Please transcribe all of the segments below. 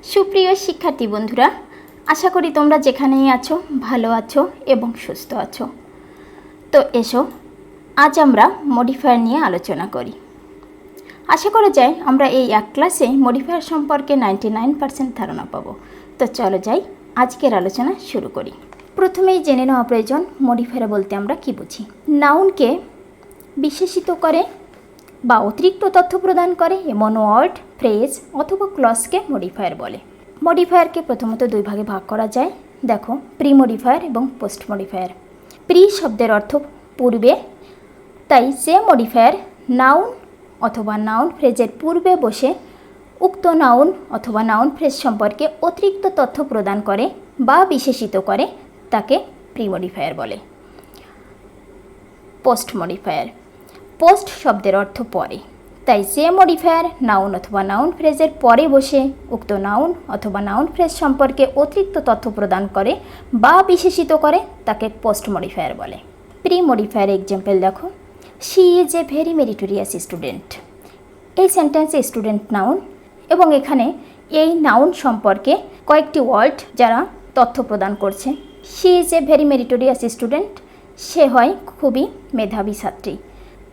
সুপ্রিয় শিক্ষার্থী বন্ধুরা, আশা করি তোমরা যেখানেই আছো ভালো আছো এবং সুস্থ আছো। তো এসো আজ আমরা মডিফায়ার নিয়ে আলোচনা করি। আশা করা যায় আমরা এই এক ক্লাসে মডিফায়ার সম্পর্কে 99% ধারণা পাবো। তো চলো যাই আজকের আলোচনা শুরু করি। প্রথমেই জেনে নেওয়া প্রয়োজন মডিফায়ার বলতে আমরা কি বুঝি। নাউনকে বিশেষিত করে বা অতিরিক্ত তথ্য প্রদান করে এমন ওয়ার্ড, ফ্রেজ অথবা ক্লজকে মডিফায়ার বলে। মডিফায়ারকে প্রথমত দুই ভাগে ভাগ করা যায়। দেখো, প্রি মডিফায়ার এবং পোস্ট মডিফায়ার। প্রি শব্দের অর্থ পূর্বে, তাই যে মডিফায়ার নাউন অথবা নাউন ফ্রেজের পূর্বে বসে উক্ত নাউন অথবা নাউন ফ্রেজ সম্পর্কে অতিরিক্ত তথ্য প্রদান করে বা বিশেষিত করে তাকে প্রি মডিফায়ার বলে। Post modifier. পোস্ট শব্দের অর্থ পরে, তাই যে মডিফায়ার নাউন অথবা নাউন ফ্রেজের পরে বসে উক্ত নাউন অথবা নাউন ফ্রেজ সম্পর্কে অতিরিক্ত তথ্য প্রদান করে বা বিশেষিত করে তাকে পোস্ট মডিফায়ার বলে। প্রি মডিফায়ার এক্সাম্পল দেখো, she is a very meritorious student. এই সেন্টেন্সে স্টুডেন্ট নাউন এবং এখানে এই নাউন সম্পর্কে কয়েকটি ওয়ার্ড যারা তথ্য প্রদান করছে। She is a very meritorious student, সে হয় খুবই মেধাবী ছাত্রী।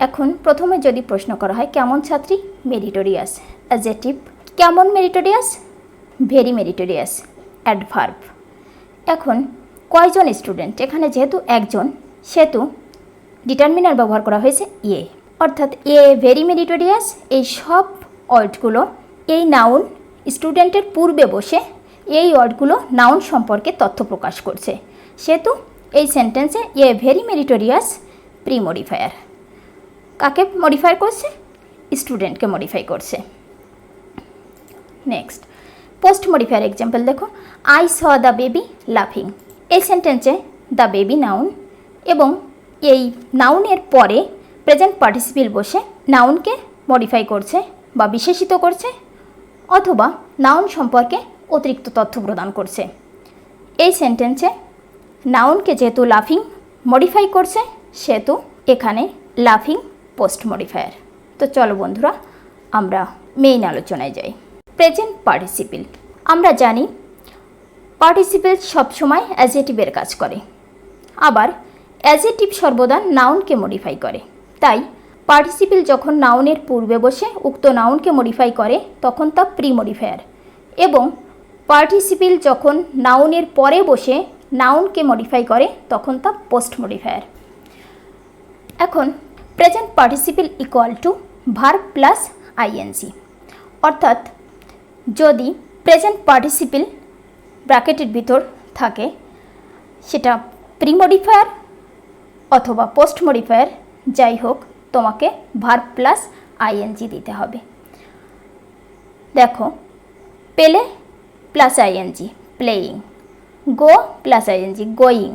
এখন প্রথমে যদি প্রশ্ন করা হয় কেমন ছাত্রী, মেরিটোরিয়াস অ্যাডজেক্টিভ। কেমন মেরিটোরিয়াস, ভেরি মেরিটোরিয়াস অ্যাডভার্ব। এখন কয়জন স্টুডেন্ট, এখানে যেহেতু একজন সেহেতু ডিটারমিনার ব্যবহার করা হয়েছে এ, অর্থাৎ এ ভেরি মেরিটোরিয়াস। এই সব ওয়ার্ডগুলো এই নাউন স্টুডেন্টের পূর্বে বসে এই ওয়ার্ডগুলো নাউন সম্পর্কে তথ্য প্রকাশ করছে, সেহেতু এই সেন্টেন্সে এ ভেরি মেরিটোরিয়াস প্রি মডিফায়ার। কাকে মডিফাই করছে, স্টুডেন্টকে মডিফাই করছে। নেক্সট, পোস্ট মডিফায়ার এক্সাম্পল দেখো, আই স দ্য বেবি লাফিং। এই সেন্টেন্সে দ্য বেবি নাউন এবং এই নাউনের পরে প্রেজেন্ট পার্টিসিপল বসে নাউনকে মডিফাই করছে বা বিশেষিত করছে অথবা নাউন সম্পর্কে অতিরিক্ত তথ্য প্রদান করছে। এই সেন্টেন্সে নাউনকে যেহেতু লাফিং মডিফাই করছে সেহেতু এখানে লাফিং পোস্ট মডিফায়ার। তো চলো বন্ধুরা আমরা মেইন আলোচনায় যাই। Present participle. আমরা জানি পার্টিসিপল সবসময় অ্যাডজেক্টিভের কাজ করে, আবার অ্যাডজেক্টিভ সর্বদা নাউনকে মডিফাই করে। তাই পার্টিসিপল যখন নাউনের পূর্বে বসে উক্ত নাউনকে মডিফাই করে তখন তা প্রি মডিফায়ার, এবং পার্টিসিপল যখন নাউনের পরে বসে নাউনকে মডিফাই করে তখন তা পোস্ট মডিফায়ার। এখন present participle equal to verb plus ING, অর্থাৎ যদি প্রেজেন্ট পার্টিসিপল ব্র্যাকেটের ভিতর থাকে সেটা প্রি মডিফায়ার অথবা পোস্ট মডিফায়ার, যাই হোক তোমাকে ভার্ব প্লাস আইএনজি দিতে হবে। দেখো, play plus ING playing, go plus ING going,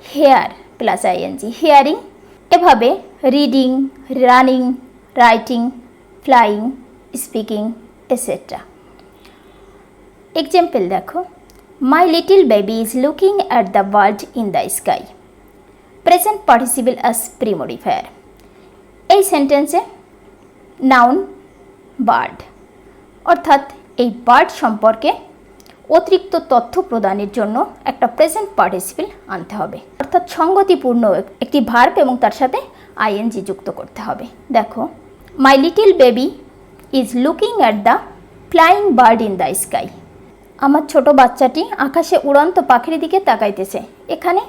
hear plus ING hearing, এভাবে reading, running, writing, flying, speaking etcetera. Example দেখো, my little baby is looking at the bird in the sky. Present participle as pre modifier. এই সেন্টেন্সে noun bird, অর্থাৎ এই bird সম্পর্কে অতিরিক্ত তথ্য প্রদানের জন্য একটা প্রেজেন্ট পার্টিসিপল আনতে হবে, অর্থাৎ সঙ্গতিপূর্ণ একটি ভার্ব এবং তার সাথে আইএনজি যুক্ত করতে হবে। দেখো, my little baby is looking at the flying bird in the sky. আমার ছোট বাচ্চাটি আকাশে উড়ন্ত পাখির দিকে তাকাইতেছে। এখানে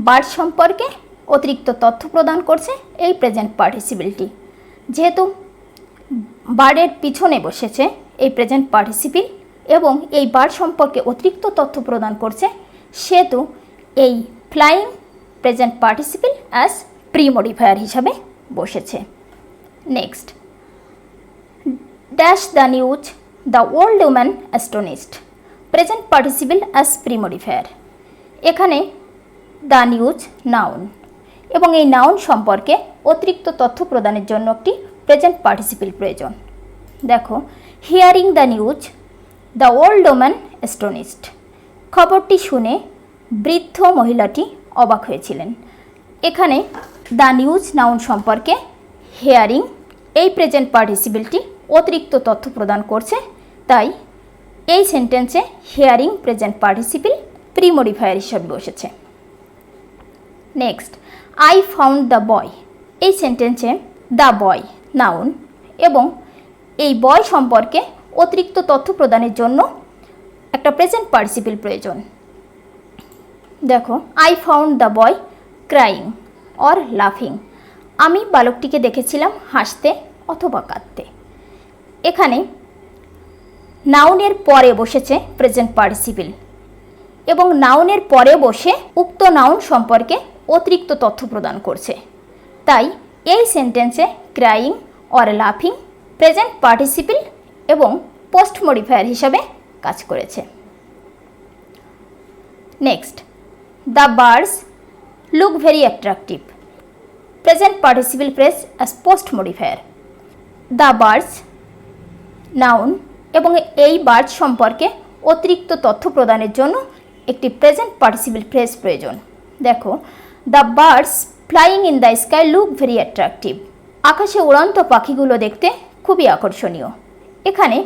বার্ড সম্পর্কে অতিরিক্ত তথ্য প্রদান করছে এই প্রেজেন্ট পার্টিসিপলটি। যেহেতু বার্ডের পিছনে বসেছে এই প্রেজেন্ট পার্টিসিপল এবং এই বার্ড সম্পর্কে অতিরিক্ত তথ্য প্রদান করছে, সেহেতু এই flying present participle as pre modifier হিসাবে বসেছে। Next, dash the news the old woman astonished. Present participle as pre modifier. এখানে দ্য নিউজ নাউন এবং এই নাউন সম্পর্কে অতিরিক্ত তথ্য প্রদানের জন্য একটি প্রেজেন্ট পার্টিসিপল প্রয়োজন। দেখো, hearing the news the old woman astonished. খবরটি শুনে বৃদ্ধ মহিলাটি অবাক হয়েছিলেন। এখানে দ্য নিউজ নাউন সম্পর্কে হিয়ারিং এই প্রেজেন্ট পার্টিসিপলটি অতিরিক্ত তথ্য প্রদান করছে, তাই এই সেন্টেন্সে hearing present participle pre modifier হিসাবে বসেছে। Next, I found the boy. এই সেন্টেন্সে দ্য বয় নাউন এবং এই বয় সম্পর্কে অতিরিক্ত তথ্য প্রদানের জন্য একটা প্রেজেন্ট পার্টিসিপল প্রয়োজন। দেখো, I found the boy crying or লাফিং। আমি বালকটিকে দেখেছিলাম হাসতে অথবা কাঁদতে। এখানে নাউনের পরে বসেছে প্রেজেন্ট পার্টিসিপল এবং নাউনের পরে বসে উক্ত নাউন সম্পর্কে অতিরিক্ত তথ্য প্রদান করছে। তাই এই সেন্টেন্সে ক্রাইং অর লাফিং প্রেজেন্ট পার্টিসিপল এবং পোস্ট মডিফায়ার হিসাবে কাজ করেছে। Next, the birds look very attractive. Present participle phrase as post modifier. The birds noun এবং এই বার্ড সম্পর্কে অতিরিক্ত তথ্য প্রদানের জন্য একটি প্রেজেন্ট পার্টিসিপল ফ্রেজ প্রয়োজন। দেখো, the birds flying in the sky look very attractive. আকাশে উড়ন্ত পাখিগুলো দেখতে খুবই আকর্ষণীয়। এখানে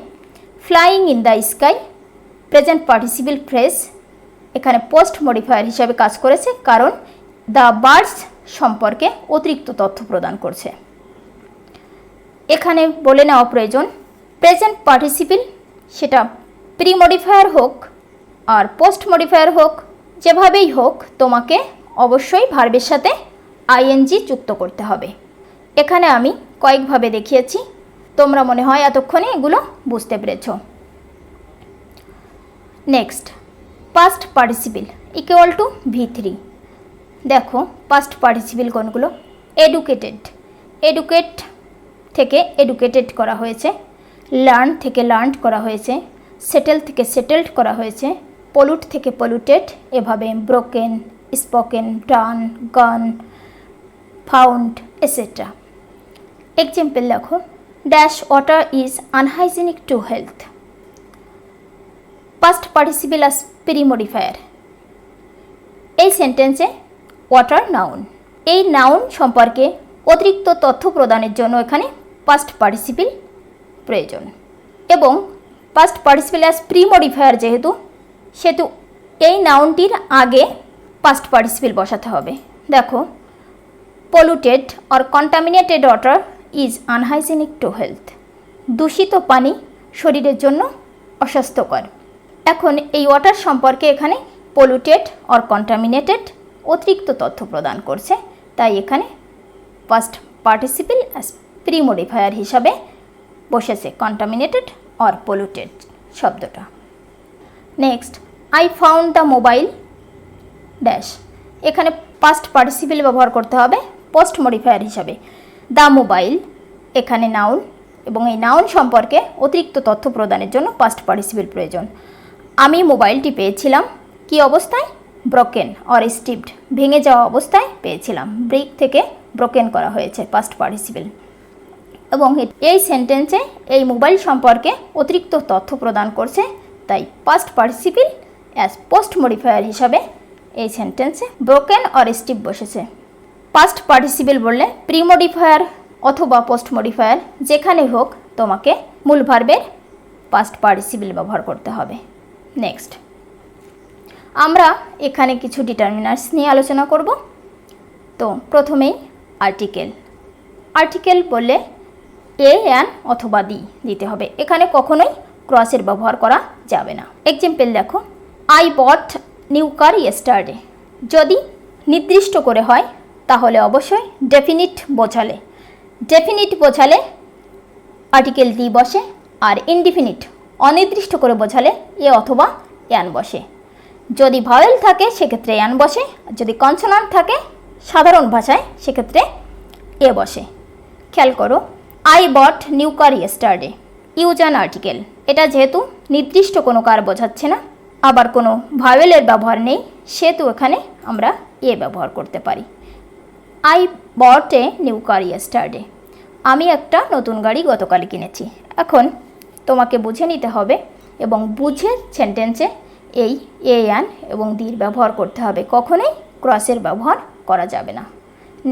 flying in the sky present participle phrase এখানে পোস্ট মডিফায়ার হিসাবে কাজ করেছে, কারণ দ্য বার্ডস সম্পর্কে অতিরিক্ত তথ্য প্রদান করছে। এখানে বলে নেওয়া প্রয়োজন, প্রেজেন্ট পার্টিসিপল সেটা প্রি মডিফায়ার হোক আর পোস্ট মডিফায়ার হোক, যেভাবেই হোক তোমাকে অবশ্যই ভার্বের সাথে আইএনজি যুক্ত করতে হবে। এখানে আমি কয়েকভাবে দেখিয়েছি, তোমরা মনে হয় এতক্ষণে এগুলো বুঝতে পেরেছ। Next, past participle equal two V3। দেখো, পাস্ট পার্টিসিপল কোনগুলো? এডুকেটেড, এডুকেট থেকে এডুকেটেড করা হয়েছে, লার্ন থেকে লার্নড করা হয়েছে, সেটেল থেকে সেটেলড করা হয়েছে, পলুট থেকে পলুটেড, এভাবে ব্রোকেন, স্পোকেন, ডান, গান, ফাউন্ড এটসেট্রা। এক্সাম্পল দেখো, dash water is unhygienic to health. Past participle us pre modifier. এই সেন্টেন্সে ওয়াটার নাউন, এই নাউন সম্পর্কে অতিরিক্ত তথ্য প্রদানের জন্য এখানে পাস্ট পার্টিসিপল প্রয়োজন এবং past participle as pre modifier যেহেতু, সেহেতু এই নাউনটির আগে পাস্ট পার্টিসিপল বসাতে হবে। দেখো, polluted or contaminated water is unhygienic to health. দূষিত পানি শরীরের জন্য অস্বাস্থ্যকর। এখন এই ওয়াটার সম্পর্কে এখানে পলুটেড অর কন্টামিনেটেড অতিরিক্ত তথ্য প্রদান করছে, তাই এখানে past participle as pre modifier হিসাবে বসেছে কন্টামিনেটেড অর পলুটেড শব্দটা। Next, I found the mobile dash. এখানে পাস্ট পার্টিসিপল ব্যবহার করতে হবে পোস্ট মডিফায়ার হিসাবে। দ্য মোবাইল এখানে নাউন এবং এই নাউন সম্পর্কে অতিরিক্ত তথ্য প্রদানের জন্য পাস্ট পার্টিসিপল প্রয়োজন। আমি মোবাইলটি পেয়েছিলাম কি অবস্থায়? ব্রোকেন অর স্টিপড, ভেঙে যাওয়া অবস্থায় পেয়েছিলাম। ব্রেক থেকে ব্রোকেন করা হয়েছে পাস্ট পার্টিসিপল এবং এই সেন্টেন্সে এই মোবাইল সম্পর্কে অতিরিক্ত তথ্য প্রদান করছে, তাই past participle as post modifier হিসাবে এই সেন্টেন্সে ব্রোকেন অর স্টিপ বসেছে। পাস্ট পার্টিসিপল বললে প্রি মডিফায়ার অথবা পোস্ট মডিফায়ার যেখানে হোক তোমাকে মূল ভার্বের পাস্ট পার্টিসিপল ব্যবহার করতে হবে। নেক্সট, আমরা এখানে কিছু ডিটারমিনার্স নিয়ে আলোচনা করব। তো প্রথমেই আর্টিকেল। আর্টিকেল বললে এ, অ্যান অথবা দি দিতে হবে, এখানে কখনোই ক্রসের ব্যবহার করা যাবে না। এক্সাম্পল দেখো, I bought new car yesterday. যদি নির্দিষ্ট করে হয় তাহলে অবশ্যই ডেফিনিট বোঝালে, ডেফিনিট বোঝালে আর্টিকেল দি বসে, আর ইনডিফিনিট অনির্দিষ্ট করে বোঝালে এ অথবা অ্যান বসে। যদি ভাওয়েল থাকে সেক্ষেত্রে অ্যান বসে, যদি কনসোনান্ট থাকে সাধারণ ভাষায় সেক্ষেত্রে এ বসে। খেয়াল করো, I bought new car yesterday, use an article. এটা যেহেতু নির্দিষ্ট কোনো কার বোঝাচ্ছে না, আবার কোনো ভাওয়েলের ব্যবহার নেই, সেহেতু এখানে আমরা এ ব্যবহার করতে পারি। I bought a new car yesterday, আমি একটা নতুন গাড়ি গতকাল কিনেছি। এখন তোমাকে বুঝে নিতে হবে এবং বুঝে সেন্টেন্সে এই এ, অ্যান এবং দির ব্যবহার করতে হবে, কখনোই ক্রসের ব্যবহার করা যাবে না।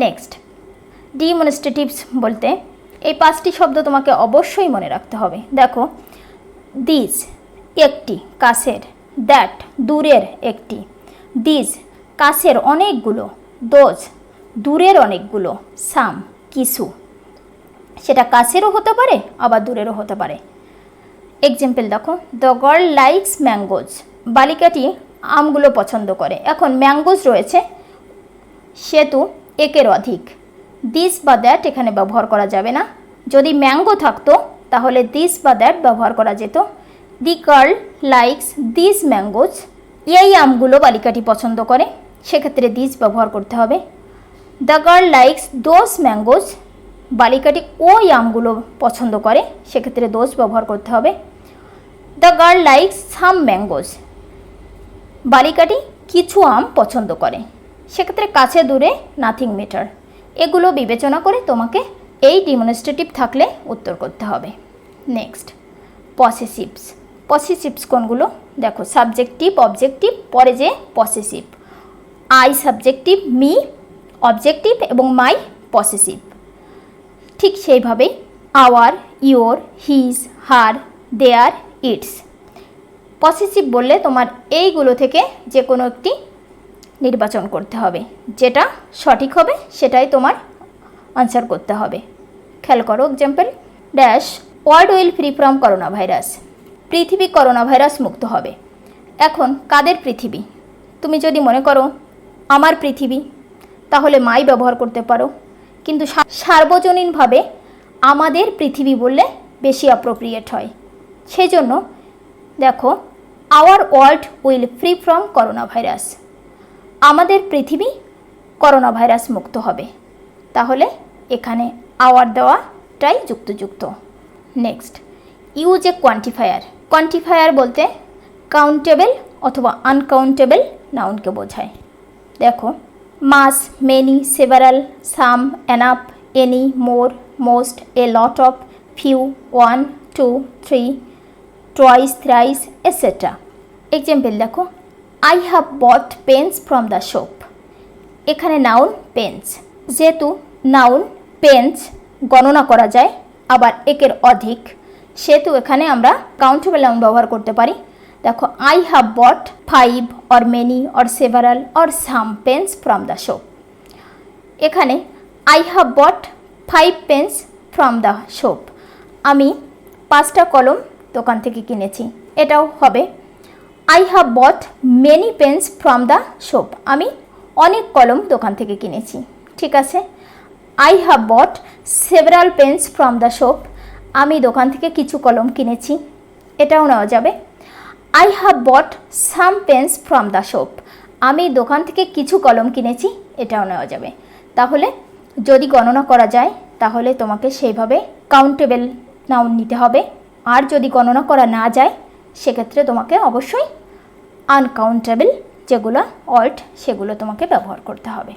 নেক্সট, ডিমনস্ট্রেটিভস বলতে এই 5টি শব্দ তোমাকে অবশ্যই মনে রাখতে হবে। দেখো, দিস একটি, কাছের। দ্যাট, দূরের একটি। দিস, কাছের অনেকগুলো। দোজ, দূরের অনেকগুলো। সাম, কিছু। সেটা কাছেরও হতে পারে আবার দূরেরও হতে পারে। এক্সাম্পল দেখো, দ্য গার্ল লাইকস ম্যাঙ্গোজ, বালিকাটি আমগুলো পছন্দ করে। এখন ম্যাঙ্গোজ রয়েছে সেহেতু একের অধিক, দিস বা দ্যাট এখানে ব্যবহার করা যাবে না। যদি ম্যাঙ্গো থাকতো তাহলে দিস বা দ্যাট ব্যবহার করা যেত। The girl likes this mangoes, এই আমগুলো বালিকাটি পছন্দ করে, সেক্ষেত্রে দিস ব্যবহার করতে হবে। The girl likes those mangoes, বালিকাটি ওই আমগুলো পছন্দ করে, সেক্ষেত্রে দোজ ব্যবহার করতে হবে। The girl likes some mangoes, বালিকাটি কিছু আম পছন্দ করে, সেক্ষেত্রে কাছে দূরে নাথিং ম্যাটার। এগুলো বিবেচনা করে তোমাকে এই ডিমনস্ট্রেটিভ থাকলে উত্তর করতে হবে। নেক্সট, পসেসিভস। পসেসিভস কোনগুলো দেখো, সাবজেক্টিভ, অবজেক্টিভ, পরে যে possessive. I subjective, me objective এবং মাই পসেসিভ। ঠিক সেইভাবেই our, your, his, her, their, its. Possessive বললে তোমার এইগুলো থেকে যে কোনো একটি নির্বাচন করতে হবে, যেটা সঠিক হবে সেটাই তোমার আনসার করতে হবে। খেয়াল করো example, dash world will free from corona virus, পৃথিবী করোনা ভাইরাস মুক্ত হবে। এখন কাদের পৃথিবী? তুমি যদি মনে করো আমার পৃথিবী, তাহলে মাই ব্যবহার করতে পারো, কিন্তু সার্বজনীনভাবে আমাদের পৃথিবী বললে বেশি অ্যাপ্রোপ্রিয়েট হয়। সেই জন্য দেখো, our world will free from corona virus, আমাদের পৃথিবী করোনা ভাইরাস মুক্ত হবে। তাহলে এখানে আওয়ার দেওয়াটাই যুক্তযুক্ত। Next, use a quantifier. Quantifier বলতে কাউন্টেবল অথবা আনকাউন্টেবল নাউনকে বোঝায়। দেখো, much, many, several, some, enough, any, more, most, a lot of, few, one, two, three, twice, thrice, etcetera. Example দেখো, I have bought pens from the shop. এখানে noun pens, যেহেতু noun pens গণনা করা যায় আবার একের অধিক, সেহেতু এখানে আমরা কাউন্টেবল নাউন ব্যবহার করতে পারি। দেখো, I have bought 5 or many or several or some pens from the shop. এখানে I have bought 5 pens from the shop, আমি 5টা কলম দোকান থেকে কিনেছি, এটাও হবে। I have bought many pens from the shop, আমি অনেক কলম দোকান থেকে কিনেছি। ঠিক আছে। I have bought several pens from the shop, আমি দোকান থেকে কিছু কলম কিনেছি, এটাও নেওয়া যাবে। I have bot some pens from the shop, আমি দোকান থেকে কিছু কলম কিনেছি, এটাও নেওয়া যাবে। তাহলে যদি গণনা করা যায় তাহলে তোমাকে সেইভাবে কাউন্টেবল নাউন নিতে হবে, আর যদি গণনা করা না যায় সেক্ষেত্রে তোমাকে অবশ্যই আনকাউন্টেবল যেগুলো অল্ট সেগুলো তোমাকে ব্যবহার করতে হবে।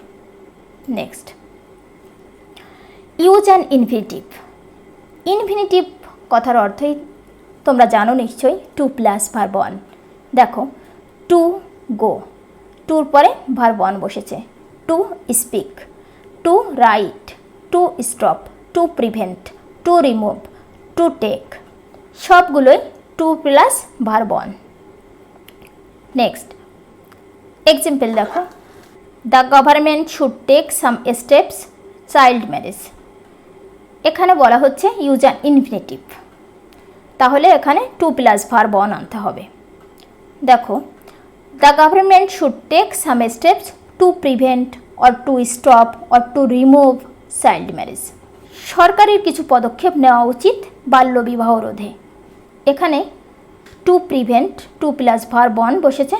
নেক্সট, ইউজ অ্যান ইনফিনিটিভ। ইনফিনিটিভ কথার অর্থই তোমরা জানো নিশ্চয়ই, টু প্লাস ভার্ব ওয়ান। দেখো, টু গো, টুর পরে ভার্ব ওয়ান বসেছে। To speak, to write, to stop, to prevent, to remove, to take, সবগুলোই to plus verb one. Next, example দেখো, the government should take some steps child marriage. এখানে বলা হচ্ছে use an infinitive, তাহলে এখানে two plus verb one আনতে হবে। দেখো, the government should take some steps to prevent or to stop or to remove child marriage. সরকারের কিছু পদক্ষেপ নেওয়া উচিত বাল্যবিবাহ রোধে। এখানে to prevent to plus verb one বসেছে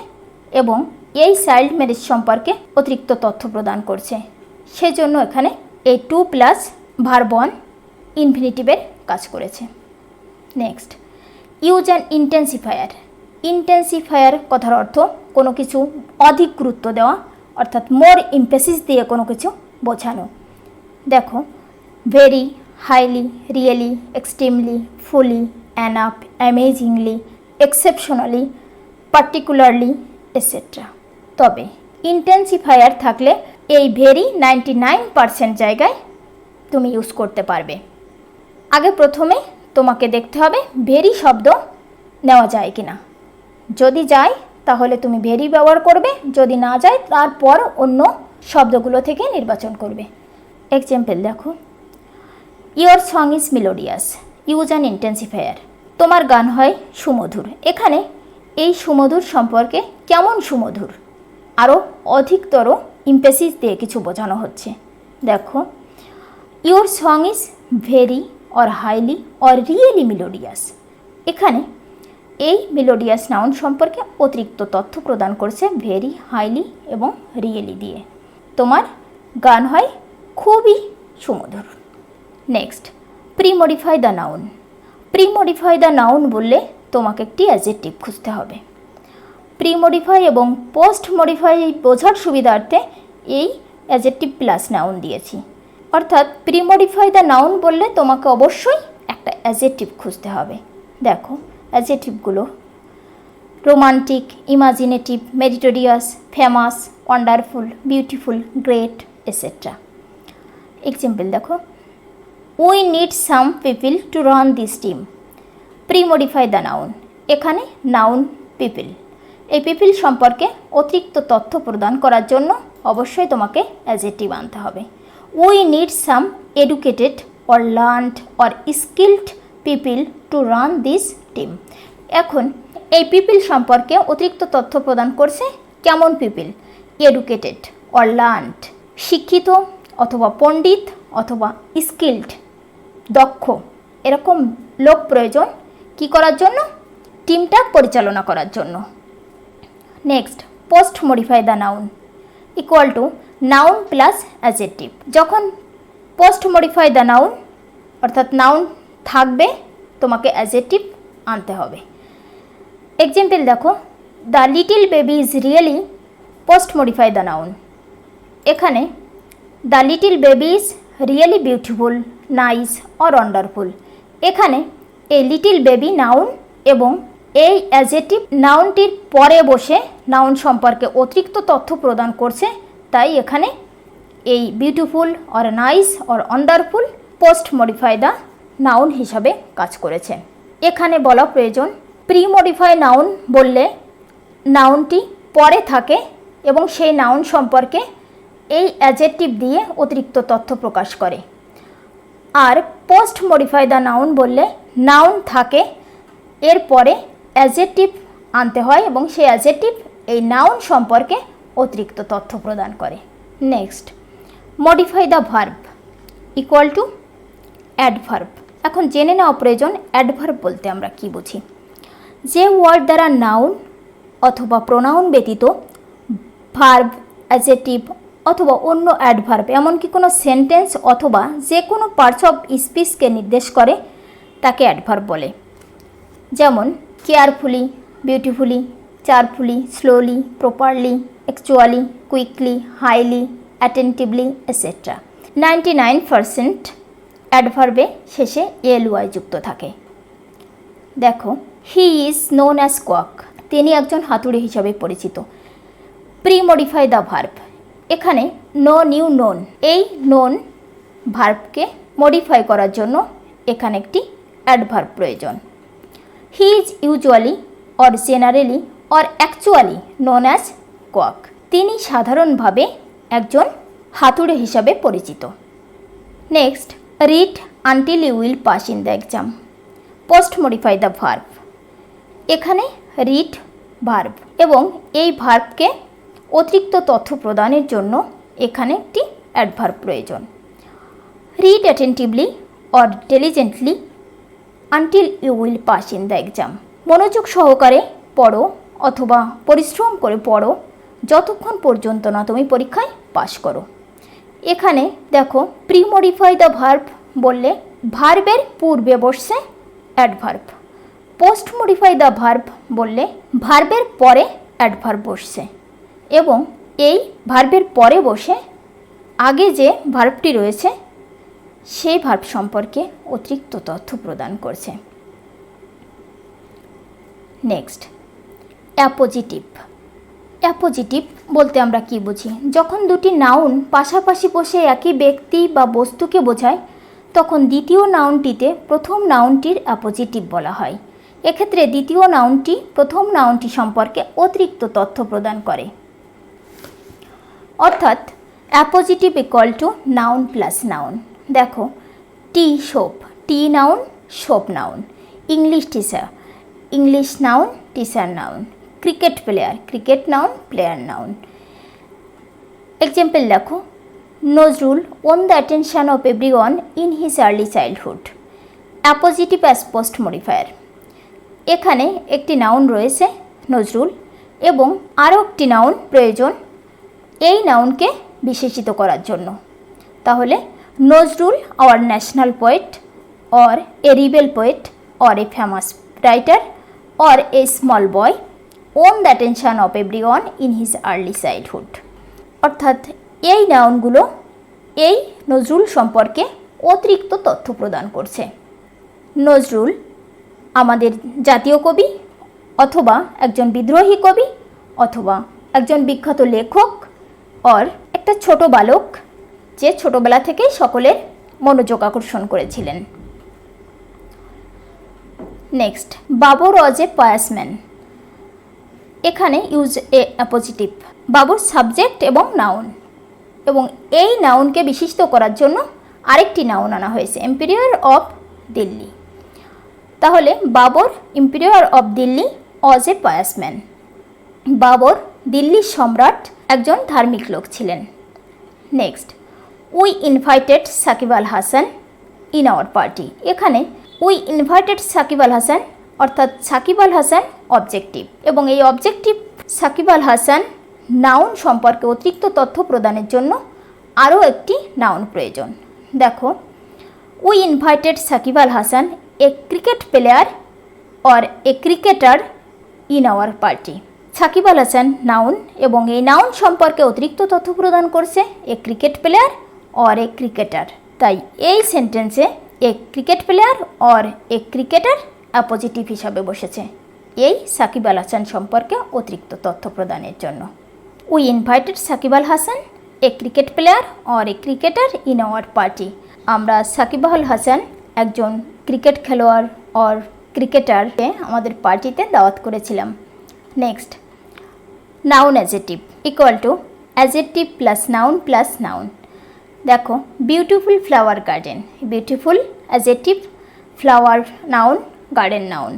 এবং এই চাইল্ড ম্যারেজ সম্পর্কে অতিরিক্ত তথ্য প্রদান করছে, সেজন্য এখানে এই টু প্লাস ভার্ব ওয়ান ইনফিনিটিভের কাজ করেছে। Next, use an intensifier. Intensifier কথার অর্থ কোনো কিছু অধিক গুরুত্ব দেওয়া, অর্থাৎ মোর এমফেসিস দিয়ে কোনো কিছু বোঝানো। দেখো, very, highly, really, extremely, fully, enough, amazingly, exceptionally, particularly, etcetera. তবে ইন্টেন্সিফায়ার থাকলে এই ভেরি 99% জায়গায় তুমি ইউজ করতে পারবে। আগে প্রথমে তোমাকে দেখতে হবে ভেরি শব্দ নেওয়া যায় কিনা। যদি যায় তাহলে তুমি ভেরি ব্যবহার করবে, যদি না যায় তারপর অন্য শব্দগুলো থেকে নির্বাচন করবে। এক্সাম্পল দেখো, your song is melodious, use an intensifier. তোমার গান হয় সুমধুর। এখানে এই সুমধুর সম্পর্কে কেমন সুমধুর আরও অধিকতর ইমপেসিস দিয়ে কিছু বোঝানো হচ্ছে। দেখো, your song is very or highly or really melodious. এখানে এই মেলোডিয়াস নাউন সম্পর্কে অতিরিক্ত তথ্য প্রদান করছে ভেরি, হাইলি এবং রিয়েলি দিয়ে। তোমার গান হয় খুবই সুমধুর। Next, premodify the noun. Premodify the noun বললে তোমাকে একটি অ্যাডজেক্টিভ খুঁজতে হবে। প্রিমডিফাই এবং পোস্ট মডিফাই বোঝার সুবিধার্থে এই অ্যাডজেক্টিভ প্লাস নাউন দিয়েছি। অর্থাৎ প্রিমডিফাই দ্য নাউন বললে তোমাকে অবশ্যই একটা অ্যাডজেক্টিভ খুঁজতে হবে। দেখো অ্যাডজেক্টিভগুলো romantic, imaginative, meritorious, famous, wonderful, beautiful, great etcetera. Example দেখো, we need some people to run this team. Premodify the noun. এখানে নাউন পিপল। এই পিপল সম্পর্কে অতিরিক্ত তথ্য প্রদান করার জন্য অবশ্যই তোমাকে অ্যাডজেক্টিভ আনতে হবে। We need some educated or learned or skilled people to run this team. এখন এই পিপল সম্পর্কে অতিরিক্ত তথ্য প্রদান করছে কেমন পিপল? এডুকেটেড অর লার্নড, শিক্ষিত অথবা পণ্ডিত অথবা স্কিল্ড, দক্ষ, এরকম লোক প্রয়োজন কি করার জন্য? টিমটা পরিচালনা করার জন্য। Next, post modify the noun equal to noun plus adjective. যখন পোস্ট মডিফাই দ্য নাউন অর্থাৎ নাউন থাকবে, তোমাকে অ্যাডজেক্টিভ আনতে হবে। এক্সাম্পল দেখো, the little baby is really post modify the noun. এখানে the little baby is really beautiful, nice or wonderful. এখানে এই লিটিল বেবি নাউন এবং এই অ্যাডজেক্টিভ নাউনটির পরে বসে নাউন সম্পর্কে অতিরিক্ত তথ্য প্রদান করছে, তাই এখানে এই beautiful or nice or wonderful post modify the noun হিসাবে কাজ করেছে। এখানে বলা প্রয়োজন, প্রি মডিফাই নাউন বললে নাউনটি পরে থাকে এবং সেই নাউন সম্পর্কে এই অ্যাডজেক্টিভ দিয়ে অতিরিক্ত তথ্য প্রকাশ করে। আর পোস্ট মডিফাই দ্য নাউন বললে নাউন থাকে, এরপরে অ্যাডজেক্টিভ আনতে হয় এবং সেই অ্যাডজেক্টিভ এই নাউন সম্পর্কে অতিরিক্ত তথ্য প্রদান করে। Next, modify the verb equal to adverb. এখন জেনে নেওয়া প্রয়োজন অ্যাডভার্ব বলতে আমরা কি বুঝি। যে ওয়ার্ড দ্বারা নাউন অথবা প্রোনাউন ব্যতীত ভার্ব, অ্যাডজেক্টিভ অথবা অন্য অ্যাডভার্ব এমনকি কোনো সেন্টেন্স অথবা যে কোনো পার্টস অফ স্পিচকে নির্দেশ করে তাকে অ্যাডভার্ব বলে। যেমন carefully, beautifully, cheerfully, slowly, properly, actually, quickly, highly, attentively etcetera. 99% অ্যাডভার্বে শেষে এলওয়াই যুক্ত থাকে। দেখো, he is known as quack. তিনি একজন হাতুড়ি হিসাবে পরিচিত। Pre modify the verb. এখানে নো নিউ নোন, এই নোন ভার্বকে মডিফাই করার জন্য এখানে একটি অ্যাডভার্ব প্রয়োজন। He is usually or generally or actually known as quack. তিনি সাধারণভাবে একজন হাতুড়ে হিসাবে পরিচিত। Next, read until you will pass in the exam. Post modify the verb. এখানে রিড ভার্ব এবং এই ভার্বকে অতিরিক্ত তথ্য প্রদানের জন্য এখানে একটি অ্যাডভার্ব প্রয়োজন। Read attentively or diligently until you will pass in the exam. মনোযোগ সহকারে পড়ো অথবা পরিশ্রম করে পড়ো যতক্ষণ পর্যন্ত না তুমি পরীক্ষায় পাশ করো। এখানে দেখো, প্রি মডিফাই দ্য ভার্ব বললে ভার্বের পূর্বে বসছে adverb. Post modify the verb বললে ভার্বের পরে অ্যাডভার্ব বসছে এবং এই ভার্বের পরে বসে আগে যে ভার্বটি রয়েছে সেই ভার্ব সম্পর্কে অতিরিক্ত তথ্য প্রদান করছে। Next, appositive. অ্যাপোজিটিভ বলতে আমরা কি বুঝি? যখন দুটি নাউন পাশাপাশি বসে একই ব্যক্তি বা বস্তুকে বোঝায় তখন দ্বিতীয় নাউনটিতে প্রথম নাউনটির অ্যাপোজিটিভ বলা হয় এক্ষেত্রে দ্বিতীয় নাউনটি প্রথম নাউনটি সম্পর্কে অতিরিক্ত তথ্য প্রদান করে, অর্থাৎ appositive equal to noun plus noun. দেখো, tea soap, tea noun, soap noun. English teacher, English noun, teacher noun. Cricket player, cricket noun, player noun. Example দেখো, Nazrul won the attention of everyone in his early childhood. Appositive as post modifier. এখানে একটি noun রয়েছে নজরুল এবং আরও একটি noun প্রয়োজন এই নাউনকে বিশেষিত করার জন্য। তাহলে Nazrul our national poet, or a rebel poet, or a famous writer, or a small boy on the attention of everyone in his early childhood. অর্থাৎ এই নাউনগুলো এই নজরুল সম্পর্কে অতিরিক্ত তথ্য প্রদান করছে। নজরুল আমাদের জাতীয় কবি, অথবা একজন বিদ্রোহী কবি, অথবা একজন বিখ্যাত লেখক, অর একটা ছোট বালক যে ছোটবেলা থেকেই সকলের মনোযোগ আকর্ষণ করেছিলেন। Next, Babur was a pious man. এখানে use a appositive. Babur subject এবং নাউন, এবং এই নাউনকে বিশিষ্ট করার জন্য আরেকটি নাউন আনা হয়েছে, এম্পিরিয়র অফ দিল্লি। তাহলে Babar emperor of Delhi was a pious man. Babar দিল্লির সম্রাট একজন ধার্মিক লোক ছিলেন। Next, we invited Shakib Al Hasan in our party. এখানে উই ইনভাইটেড সাকিব আল হাসান অর্থাৎ সাকিব আল হাসান অবজেক্টিভ, এবং এই অবজেক্টিভ সাকিব আল হাসান নাউন সম্পর্কে অতিরিক্ত তথ্য প্রদানের জন্য আরও একটি নাউন প্রয়োজন। দেখো, we invited Shakib Al Hasan a cricket player or a cricketer in our party. Sakib Al Hasan noun, এবং এই নাউন সম্পর্কে অতিরিক্ত তথ্য প্রদান করছে a cricket player or a cricketer. তাই এই সেন্টেন্সে a cricket player or a cricketer appositive হিসাবে বসেছে এই সাকিব আল হাসান সম্পর্কে অতিরিক্ত তথ্য প্রদানের জন্য। We invited Shakib Al Hasan a cricket player or a cricketer in our party. আমরা সাকিব আল হাসান একজন ক্রিকেট খেলোয়াড় অর ক্রিকেটারকে আমাদের পার্টিতে দাওয়াত করেছিলাম। Next, noun adjective equal to adjective plus noun. দেখো, beautiful flower garden, beautiful adjective, flower noun, garden noun.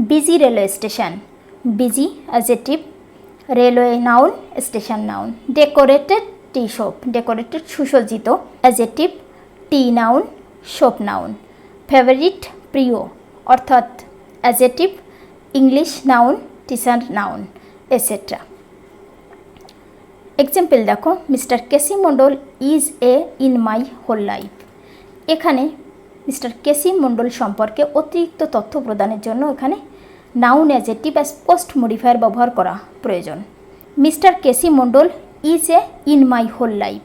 Busy railway station, busy adjective, railway noun, station noun. Decorated tea shop, decorated সুসজ্জিত, adjective, tea noun, shop noun. Favourite প্রিয় অর্থাৎ adjective, English noun, teacher noun, etcetera. Example দেখো, mister KC Mondal is a in my whole life. এখানে mister KC Mondal সম্পর্কে অতিরিক্ত তথ্য প্রদানের জন্য এখানে noun adjective as post modifier ব্যবহার করা প্রয়োজন। Mister KC Mondal is a in my whole life,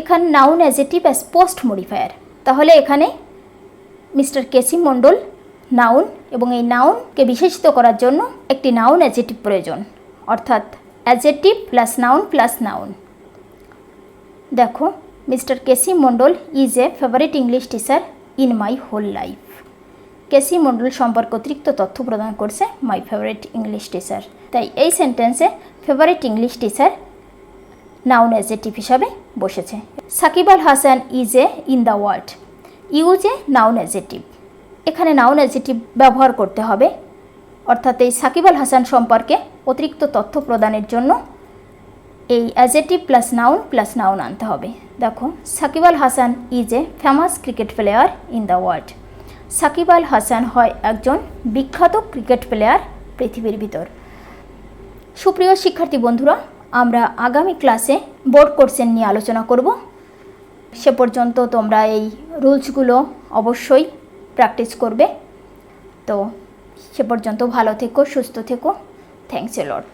এখানে noun adjective as post modifier. তাহলে এখানে মিস্টার কেসি মণ্ডল নাউন, এবং এই নাউনকে বিশেষিত করার জন্য একটি নাউন অ্যাজেটিভ প্রয়োজন, অর্থাৎ অ্যাজেটিভ প্লাস নাউন। দেখো, mister KC Mondal is a favourite English teacher in my whole life. KC Mondal সম্পর্কে অতিরিক্ত তথ্য প্রদান করছে মাই ফেভারিট ইংলিশ টিচার। তাই এই সেন্টেন্সে favourite English teacher noun adjective হিসাবে বসেছে। Sakib Al Hasan is a in the world, use a noun adjective. এখানে নাউন অ্যাজেটিভ ব্যবহার করতে হবে, অর্থাৎ এই সাকিব আল হাসান সম্পর্কে অতিরিক্ত তথ্য প্রদানের জন্য এই অ্যাজেটিভ প্লাস নাউন আনতে হবে। দেখো, Sakib Al Hasan is a famous cricket player in the world. Sakib Al Hasan হয় একজন বিখ্যাত ক্রিকেট প্লেয়ার পৃথিবীর ভিতর। সুপ্রিয় শিক্ষার্থী বন্ধুরা, আমরা আগামী ক্লাসে বোর্ড কোশ্চেন নিয়ে আলোচনা করব। সে পর্যন্ত তোমরা এই রুলসগুলো অবশ্যই প্র্যাকটিস করবে। তো সে পর্যন্ত ভালো থেকো, সুস্থ থেকো। Thanks a lot.